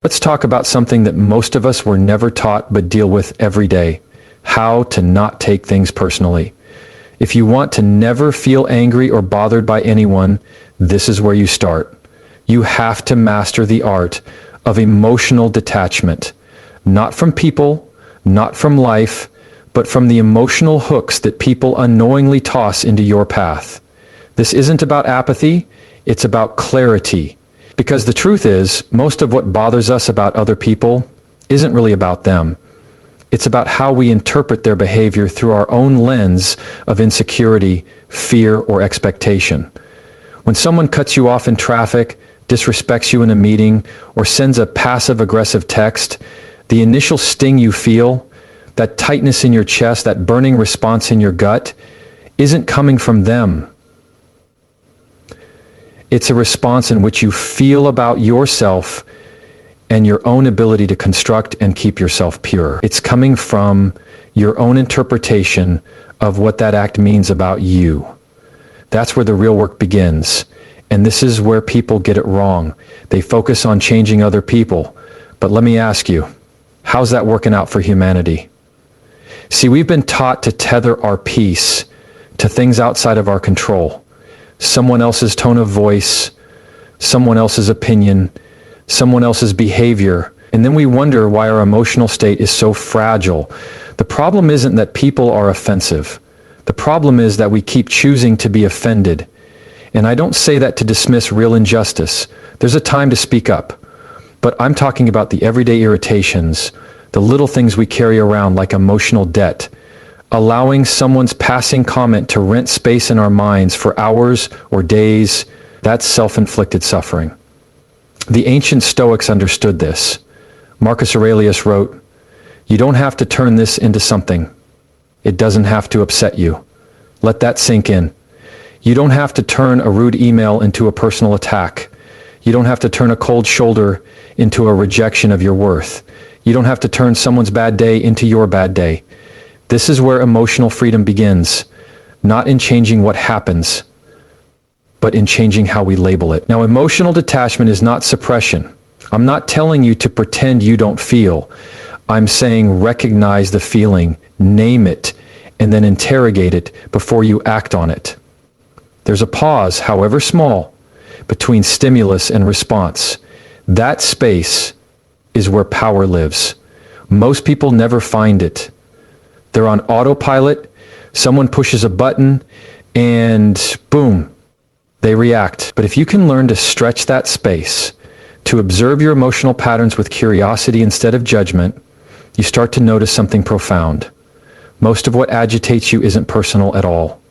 Let's talk about something that most of us were never taught but deal with every day: how to not take things personally. If you want to never feel angry or bothered by anyone, this is where you start. You have to master the art of emotional detachment, not from people, not from life, but from the emotional hooks that people unknowingly toss into your path. This isn't about apathy, it's about clarity. Because the truth is, most of what bothers us about other people isn't really about them. It's about how we interpret their behavior through our own lens of insecurity, fear, or expectation. When someone cuts you off in traffic, disrespects you in a meeting, or sends a passive-aggressive text, the initial sting you feel, that tightness in your chest, that burning response in your gut, isn't coming from them. It's a response in which you feel about yourself and your own ability to construct and keep yourself pure. It's coming from your own interpretation of what that act means about you. That's where the real work begins. And this is where people get it wrong. They focus on changing other people. But let me ask you, how's that working out for humanity? See, we've been taught to tether our peace to things outside of our control. Someone else's tone of voice, someone else's opinion, someone else's behavior, and then we wonder why our emotional state is so fragile. The problem isn't that people are offensive. The problem is that we keep choosing to be offended. And I don't say that to dismiss real injustice. There's a time to speak up. But I'm talking about the everyday irritations, the little things we carry around like emotional debt, allowing someone's passing comment to rent space in our minds for hours or days. That's self-inflicted suffering. The ancient Stoics understood this. Marcus Aurelius wrote, "You don't have to turn this into something. It doesn't have to upset you. Let that sink in. You don't have to turn a rude email into a personal attack. You don't have to turn a cold shoulder into a rejection of your worth. You don't have to turn someone's bad day into your bad day." This is where emotional freedom begins, not in changing what happens, but in changing how we label it. Now, emotional detachment is not suppression. I'm not telling you to pretend you don't feel. I'm saying recognize the feeling, name it, and then interrogate it before you act on it. There's a pause, however small, between stimulus and response. That space is where power lives. Most people never find it. They're on autopilot, someone pushes a button, and boom, they react. But if you can learn to stretch that space, to observe your emotional patterns with curiosity instead of judgment, you start to notice something profound. Most of what agitates you isn't personal at all.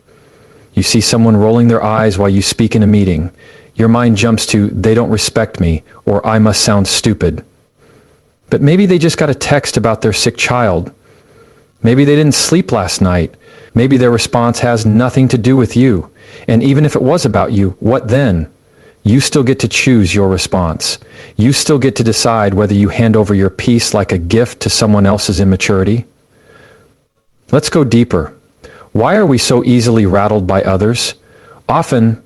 You see someone rolling their eyes while you speak in a meeting. Your mind jumps to, "They don't respect me," or "I must sound stupid." But maybe they just got a text about their sick child. Maybe they didn't sleep last night. Maybe their response has nothing to do with you. And even if it was about you, what then? You still get to choose your response. You still get to decide whether you hand over your peace like a gift to someone else's immaturity. Let's go deeper. Why are we so easily rattled by others? Often,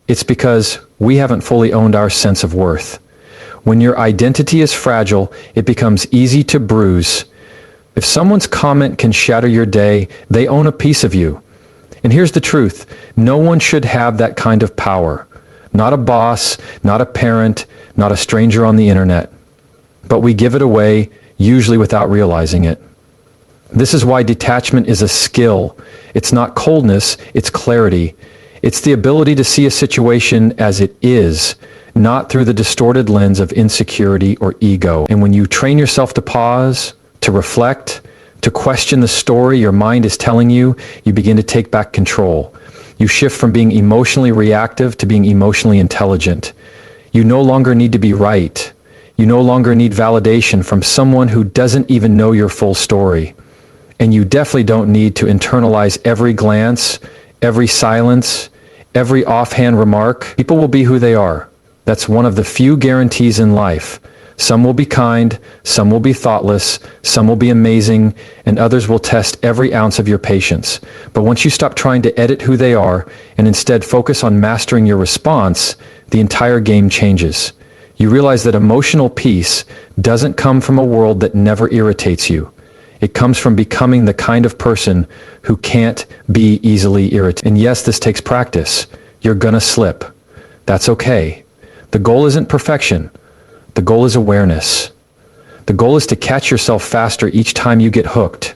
it's because we haven't fully owned our sense of worth. When your identity is fragile, it becomes easy to bruise. If someone's comment can shatter your day, they own a piece of you. And here's the truth. No one should have that kind of power. Not a boss, not a parent, not a stranger on the internet. But we give it away, usually without realizing it. This is why detachment is a skill. It's not coldness, it's clarity. It's the ability to see a situation as it is, not through the distorted lens of insecurity or ego. And when you train yourself to pause, to reflect, to question the story your mind is telling you, you begin to take back control. You shift from being emotionally reactive to being emotionally intelligent. You no longer need to be right. You no longer need validation from someone who doesn't even know your full story. And you definitely don't need to internalize every glance, every silence, every offhand remark. People will be who they are. That's one of the few guarantees in life. Some will be kind, some will be thoughtless, some will be amazing, and others will test every ounce of your patience. But once you stop trying to edit who they are and instead focus on mastering your response, the entire game changes. You realize that emotional peace doesn't come from a world that never irritates you. It comes from becoming the kind of person who can't be easily irritated. And yes, this takes practice. You're gonna slip. That's okay. The goal isn't perfection. The goal is awareness. The goal is to catch yourself faster each time you get hooked,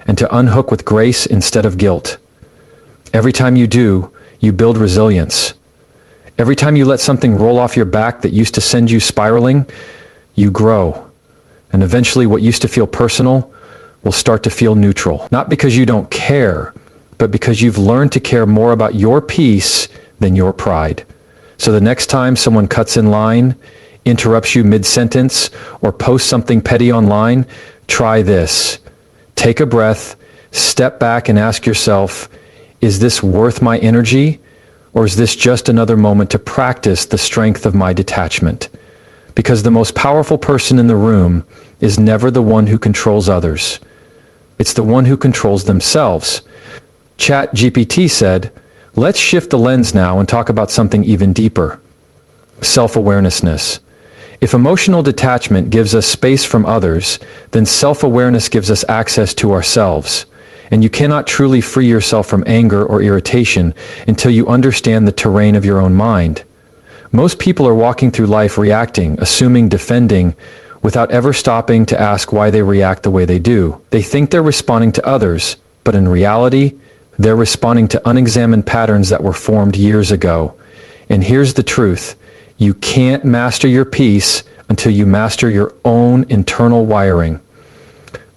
and to unhook with grace instead of guilt. Every time you do, you build resilience. Every time you let something roll off your back that used to send you spiraling, you grow. And eventually what used to feel personal will start to feel neutral. Not because you don't care, but because you've learned to care more about your peace than your pride. So the next time someone cuts in line, interrupts you mid-sentence, or posts something petty online, try this. Take a breath, step back and ask yourself, is this worth my energy? Or is this just another moment to practice the strength of my detachment? Because the most powerful person in the room is never the one who controls others. It's the one who controls themselves. ChatGPT said, let's shift the lens now and talk about something even deeper. Self-awarenessness. If emotional detachment gives us space from others, then self-awareness gives us access to ourselves. And you cannot truly free yourself from anger or irritation until you understand the terrain of your own mind. Most people are walking through life reacting, assuming, defending, without ever stopping to ask why they react the way they do. They think they're responding to others, but in reality, they're responding to unexamined patterns that were formed years ago. And here's the truth. You can't master your peace until you master your own internal wiring.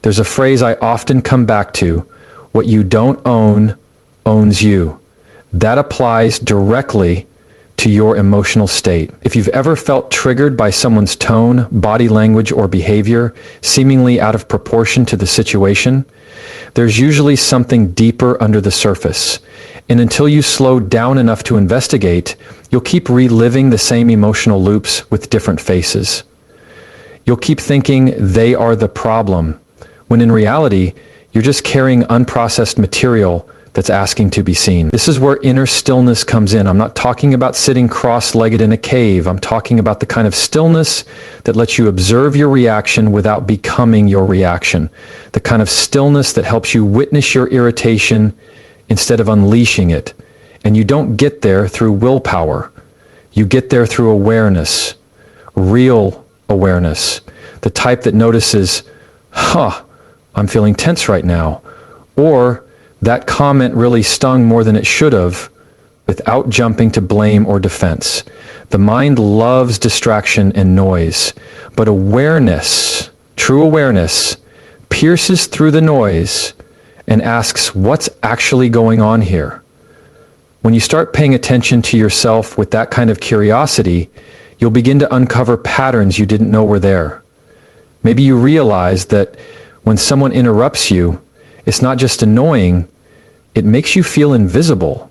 There's a phrase I often come back to. What you don't own owns you. That applies directly to your emotional state. If you've ever felt triggered by someone's tone, body language, or behavior, seemingly out of proportion to the situation, there's usually something deeper under the surface. And until you slow down enough to investigate, you'll keep reliving the same emotional loops with different faces. You'll keep thinking they are the problem, when in reality, you're just carrying unprocessed material that's asking to be seen. This is where inner stillness comes in. I'm not talking about sitting cross-legged in a cave. I'm talking about the kind of stillness that lets you observe your reaction without becoming your reaction. The kind of stillness that helps you witness your irritation instead of unleashing it. And you don't get there through willpower. You get there through awareness, real awareness, the type that notices, I'm feeling tense right now, or that comment really stung more than it should have, without jumping to blame or defense. The mind loves distraction and noise, but awareness, true awareness, pierces through the noise and asks, what's actually going on here? When you start paying attention to yourself with that kind of curiosity, you'll begin to uncover patterns you didn't know were there. Maybe you realize that when someone interrupts you, it's not just annoying, it makes you feel invisible,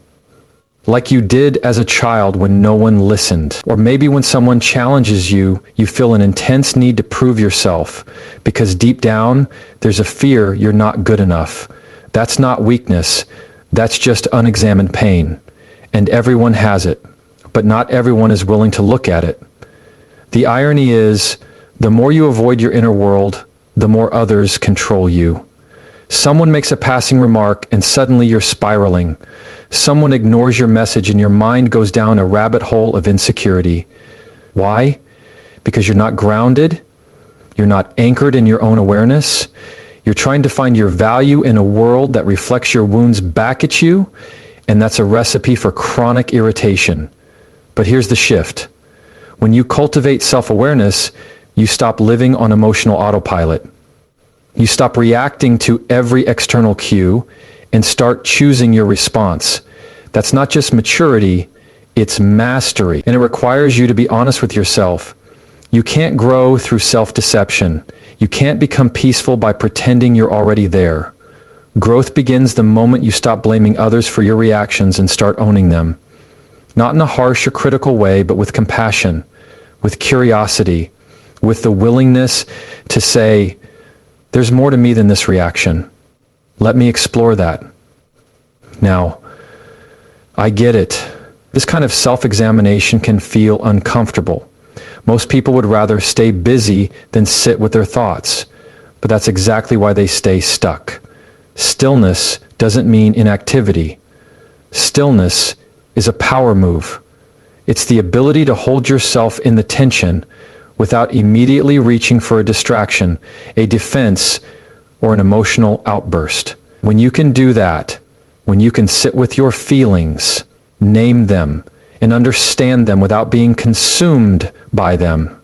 like you did as a child when no one listened. Or maybe when someone challenges you, you feel an intense need to prove yourself, because deep down, there's a fear you're not good enough. That's not weakness, that's just unexamined pain. And everyone has it, but not everyone is willing to look at it. The irony is, the more you avoid your inner world, the more others control you. Someone makes a passing remark and suddenly you're spiraling. Someone ignores your message and your mind goes down a rabbit hole of insecurity. Why? Because you're not grounded, you're not anchored in your own awareness, you're trying to find your value in a world that reflects your wounds back at you, and that's a recipe for chronic irritation. But here's the shift. When you cultivate self-awareness, you stop living on emotional autopilot. You stop reacting to every external cue and start choosing your response. That's not just maturity, it's mastery. And it requires you to be honest with yourself. You can't grow through self-deception. You can't become peaceful by pretending you're already there. Growth begins the moment you stop blaming others for your reactions and start owning them. Not in a harsh or critical way, but with compassion, with curiosity, with the willingness to say, there's more to me than this reaction. Let me explore that. Now, I get it. This kind of self-examination can feel uncomfortable. Most people would rather stay busy than sit with their thoughts, but that's exactly why they stay stuck. Stillness doesn't mean inactivity. Stillness is a power move. It's the ability to hold yourself in the tension without immediately reaching for a distraction, a defense, or an emotional outburst. When you can do that, when you can sit with your feelings, name them, and understand them without being consumed by them,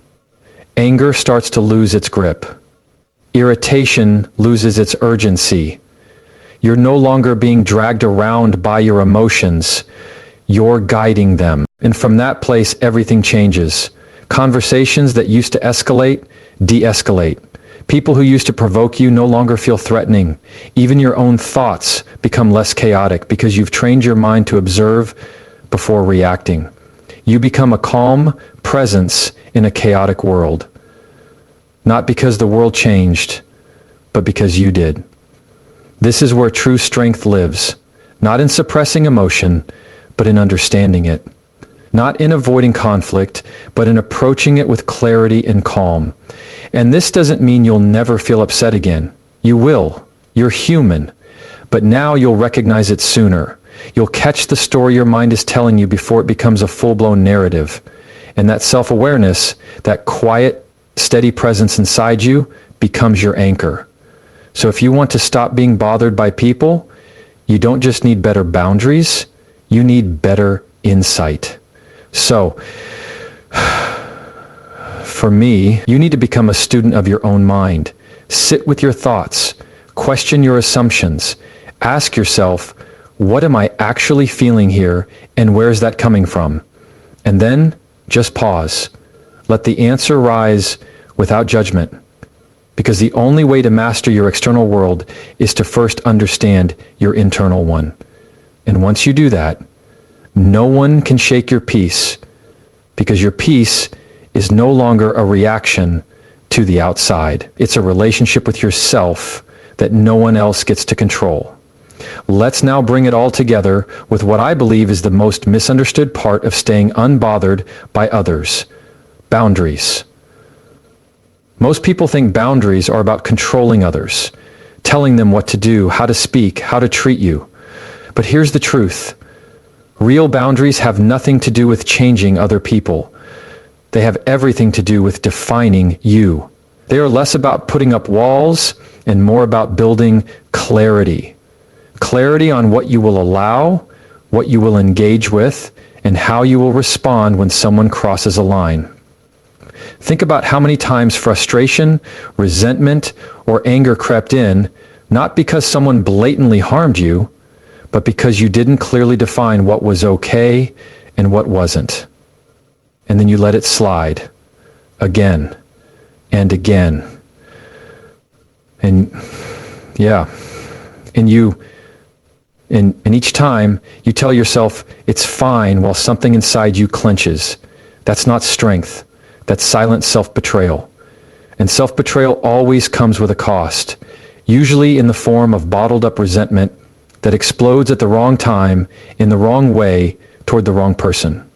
anger starts to lose its grip. Irritation loses its urgency. You're no longer being dragged around by your emotions. You're guiding them. And from that place, everything changes. Conversations that used to escalate, de-escalate. People who used to provoke you no longer feel threatening. Even your own thoughts become less chaotic because you've trained your mind to observe before reacting. You become a calm presence in a chaotic world. Not because the world changed, but because you did. This is where true strength lives, not in suppressing emotion, but in understanding it. Not in avoiding conflict, but in approaching it with clarity and calm. And this doesn't mean you'll never feel upset again. You will. You're human. But now you'll recognize it sooner. You'll catch the story your mind is telling you before it becomes a full-blown narrative. And that self-awareness, that quiet, steady presence inside you, becomes your anchor. So if you want to stop being bothered by people, you don't just need better boundaries, you need better insight. So, for me, you need to become a student of your own mind. Sit with your thoughts, question your assumptions, ask yourself, what am I actually feeling here and where is that coming from? And then just pause. Let the answer rise without judgment. Because the only way to master your external world is to first understand your internal one. And once you do that, no one can shake your peace, because your peace is no longer a reaction to the outside. It's a relationship with yourself that no one else gets to control. Let's now bring it all together with what I believe is the most misunderstood part of staying unbothered by others: boundaries. Most people think boundaries are about controlling others, telling them what to do, how to speak, how to treat you. But here's the truth. Real boundaries have nothing to do with changing other people. They have everything to do with defining you. They are less about putting up walls and more about building clarity. Clarity on what you will allow, what you will engage with, and how you will respond when someone crosses a line. Think about how many times frustration, resentment, or anger crept in, not because someone blatantly harmed you, but because you didn't clearly define what was okay and what wasn't. And then you let it slide again and again. And each time you tell yourself it's fine while something inside you clenches. That's not strength. That's silent self-betrayal. And self-betrayal always comes with a cost, usually in the form of bottled up resentment that explodes at the wrong time, in the wrong way, toward the wrong person.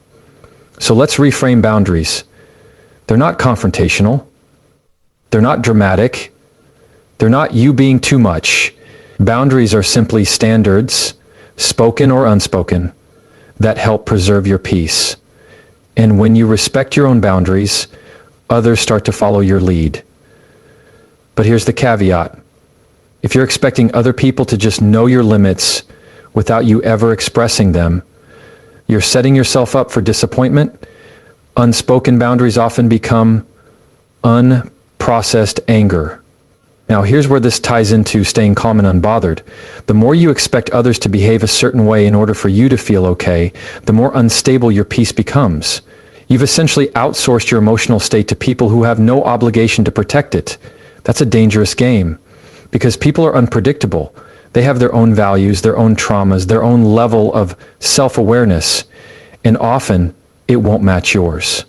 So let's reframe boundaries. They're not confrontational. They're not dramatic. They're not you being too much. Boundaries are simply standards, spoken or unspoken, that help preserve your peace. And when you respect your own boundaries, others start to follow your lead. But here's the caveat. If you're expecting other people to just know your limits without you ever expressing them, you're setting yourself up for disappointment. Unspoken boundaries often become unprocessed anger. Now, here's where this ties into staying calm and unbothered. The more you expect others to behave a certain way in order for you to feel okay, the more unstable your peace becomes. You've essentially outsourced your emotional state to people who have no obligation to protect it. That's a dangerous game, because people are unpredictable. They have their own values, their own traumas, their own level of self-awareness, and often it won't match yours.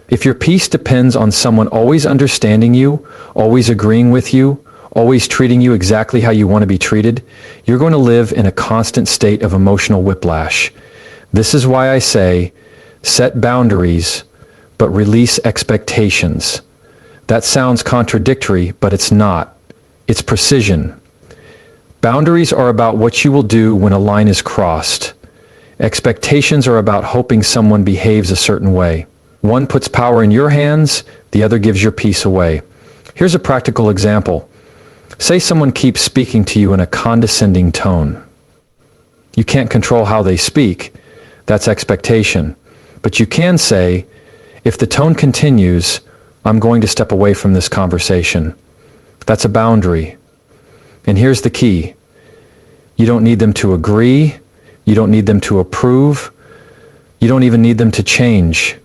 If your peace depends on someone always understanding you, always agreeing with you, always treating you exactly how you want to be treated, you're going to live in a constant state of emotional whiplash. This is why I say, set boundaries, but release expectations. That sounds contradictory, but it's not. It's precision. Boundaries are about what you will do when a line is crossed. Expectations are about hoping someone behaves a certain way. One puts power in your hands, the other gives your peace away. Here's a practical example. Say someone keeps speaking to you in a condescending tone. You can't control how they speak. That's expectation. But you can say, if the tone continues, I'm going to step away from this conversation. That's a boundary. And here's the key. You don't need them to agree. You don't need them to approve. You don't even need them to change.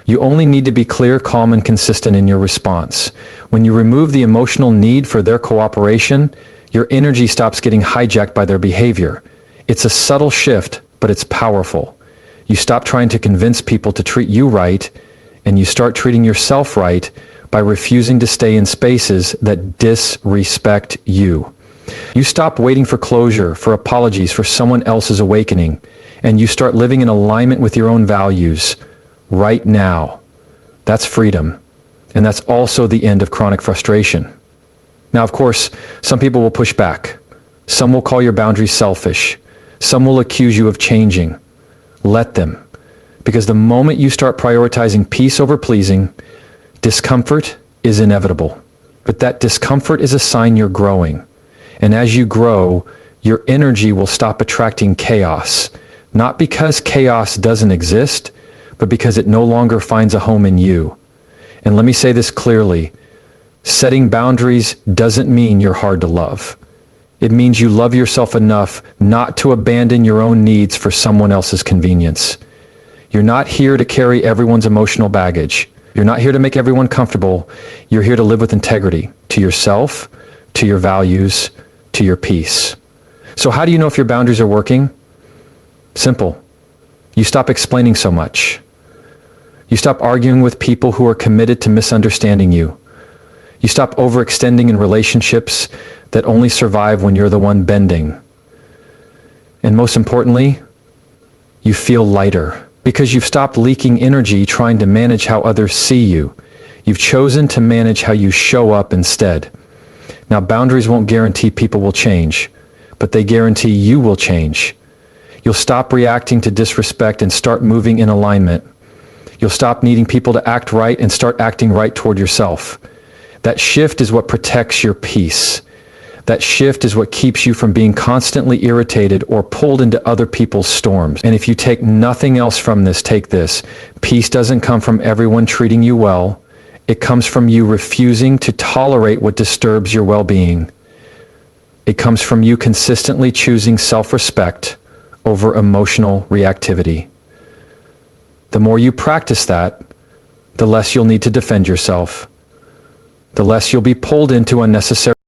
You only need to be clear, calm, and consistent in your response. When you remove the emotional need for their cooperation, your energy stops getting hijacked by their behavior. It's a subtle shift, but it's powerful. You stop trying to convince people to treat you right, and you start treating yourself right by refusing to stay in spaces that disrespect you. You stop waiting for closure, for apologies, for someone else's awakening, and you start living in alignment with your own values right now. That's freedom, and that's also the end of chronic frustration. Now, of course, some people will push back. Some will call your boundaries selfish. Some will accuse you of changing. Let them. Because the moment you start prioritizing peace over pleasing, discomfort is inevitable. But that discomfort is a sign you're growing. And as you grow, your energy will stop attracting chaos. Not because chaos doesn't exist, but because it no longer finds a home in you. And let me say this clearly. Setting boundaries doesn't mean you're hard to love. It means you love yourself enough not to abandon your own needs for someone else's convenience. You're not here to carry everyone's emotional baggage. You're not here to make everyone comfortable. You're here to live with integrity to yourself, to your values, to your peace. So how do you know if your boundaries are working? Simple. You stop explaining so much. You stop arguing with people who are committed to misunderstanding you. You stop overextending in relationships that only survive when you're the one bending. And most importantly, you feel lighter because you've stopped leaking energy trying to manage how others see you. You've chosen to manage how you show up instead. Now, boundaries won't guarantee people will change, but they guarantee you will change. You'll stop reacting to disrespect and start moving in alignment. You'll stop needing people to act right and start acting right toward yourself. That shift is what protects your peace. That shift is what keeps you from being constantly irritated or pulled into other people's storms. And if you take nothing else from this, take this. Peace doesn't come from everyone treating you well. It comes from you refusing to tolerate what disturbs your well-being. It comes from you consistently choosing self-respect over emotional reactivity. The more you practice that, the less you'll need to defend yourself. The less you'll be pulled into unnecessary